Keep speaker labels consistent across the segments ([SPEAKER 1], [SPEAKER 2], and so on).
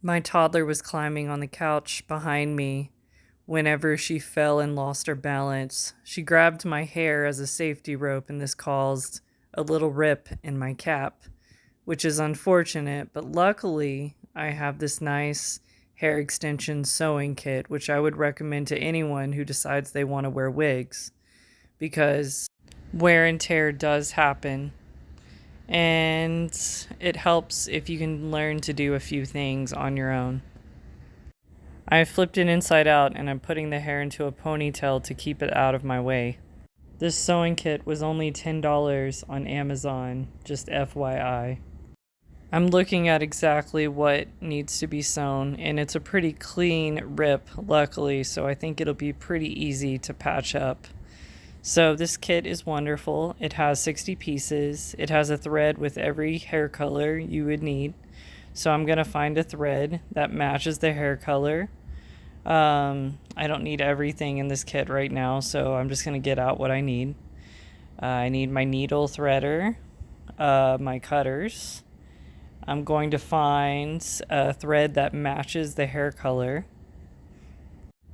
[SPEAKER 1] My toddler was climbing on the couch behind me whenever she fell and lost her balance. She grabbed my hair as a safety rope, and this caused a little rip in my cap, which is unfortunate, but luckily I have this nice hair extension sewing kit, which I would recommend to anyone who decides they want to wear wigs because wear and tear does happen. And it helps if you can learn to do a few things on your own. I flipped it inside out and I'm putting the hair into a ponytail to keep it out of my way. This sewing kit was only $10 on Amazon, just FYI. I'm looking at exactly what needs to be sewn, and it's a pretty clean rip, luckily, so I think it'll be pretty easy to patch up. So this kit is wonderful. It has 60 pieces. It has a thread with every hair color you would need. So I'm going to find a thread that matches the hair color. I don't need everything in this kit right now, so I'm just going to get out what I need. I need my needle threader, my cutters. I'm going to find a thread that matches the hair color.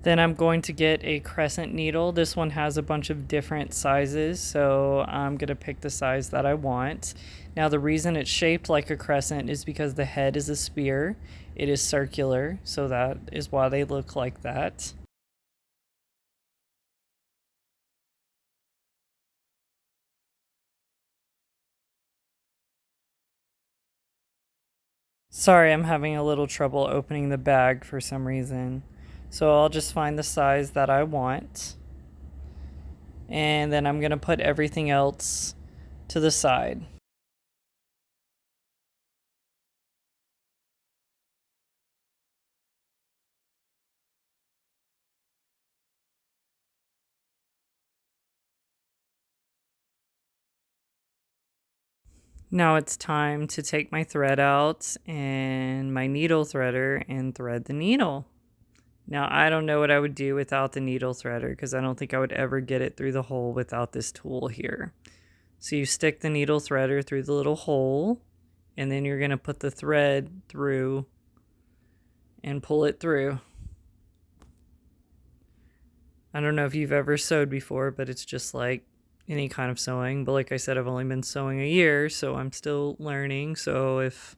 [SPEAKER 1] Then I'm going to get a crescent needle. This one has a bunch of different sizes, so I'm going to pick the size that I want. Now the reason it's shaped like a crescent is because the head is a spear. It is circular, so that is why they look like that. Sorry, I'm having a little trouble opening the bag for some reason. So I'll just find the size that I want. And then I'm going to put everything else to the side. Now it's time to take my thread out and my needle threader and thread the needle. Now I don't know what I would do without the needle threader because I don't think I would ever get it through the hole without this tool here. So you stick the needle threader through the little hole, and then you're going to put the thread through and pull it through. I don't know if you've ever sewed before, but it's just like any kind of sewing. But like I said, I've only been sewing a year, so I'm still learning. So if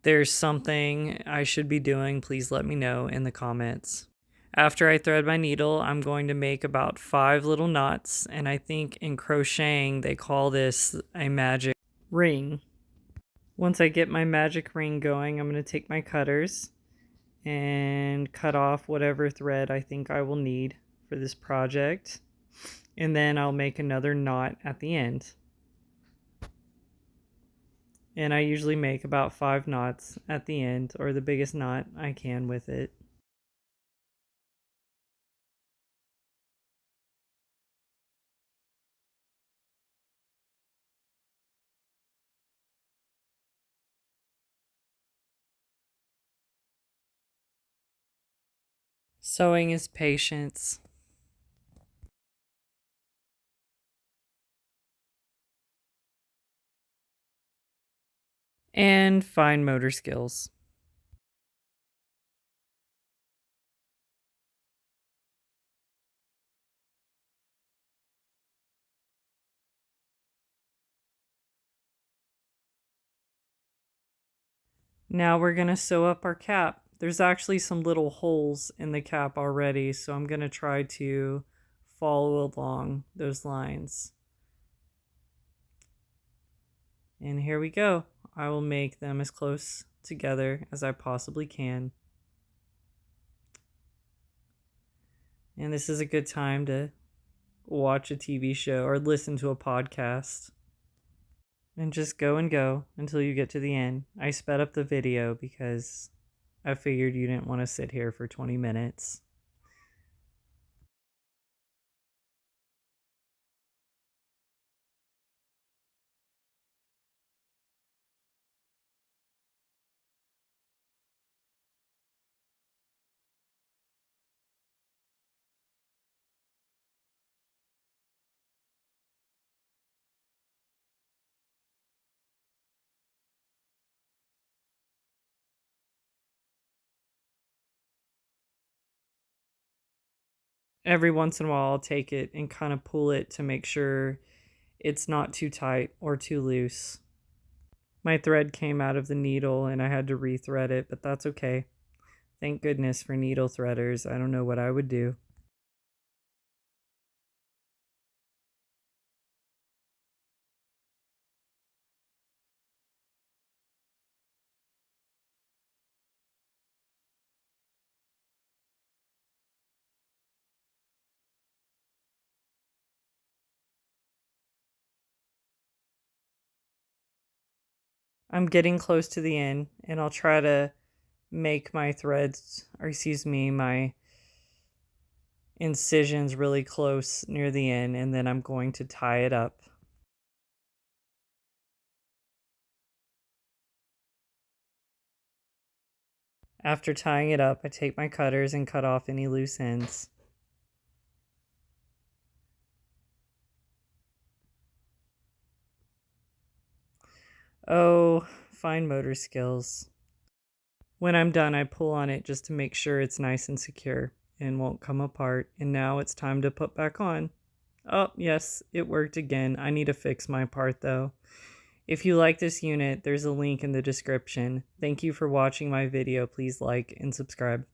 [SPEAKER 1] there's something I should be doing, please let me know in the comments. After I thread my needle, I'm going to make about 5 little knots, and I think in crocheting they call this a magic ring. Once I get my magic ring going, I'm going to take my cutters and cut off whatever thread I think I will need for this project. And then I'll make another knot at the end. And I usually make about 5 knots at the end, or the biggest knot I can with it. Sewing is patience. And fine motor skills. Now we're going to sew up our cap. There's actually some little holes in the cap already, so I'm going to try to follow along those lines. And here we go. I will make them as close together as I possibly can. And this is a good time to watch a TV show or listen to a podcast. And just go and go until you get to the end. I sped up the video because I figured you didn't want to sit here for 20 minutes. Every once in a while, I'll take it and kind of pull it to make sure it's not too tight or too loose. My thread came out of the needle and I had to rethread it, but that's okay. Thank goodness for needle threaders. I don't know what I would do. I'm getting close to the end and I'll try to make my threads, or excuse me, my incisions really close near the end, and then I'm going to tie it up. After tying it up, I take my cutters and cut off any loose ends. Oh, fine motor skills. When I'm done, I pull on it just to make sure it's nice and secure and won't come apart. And now it's time to put back on. Oh, yes, it worked again. I need to fix my part though. If you like this unit, there's a link in the description. Thank you for watching my video. Please like and subscribe.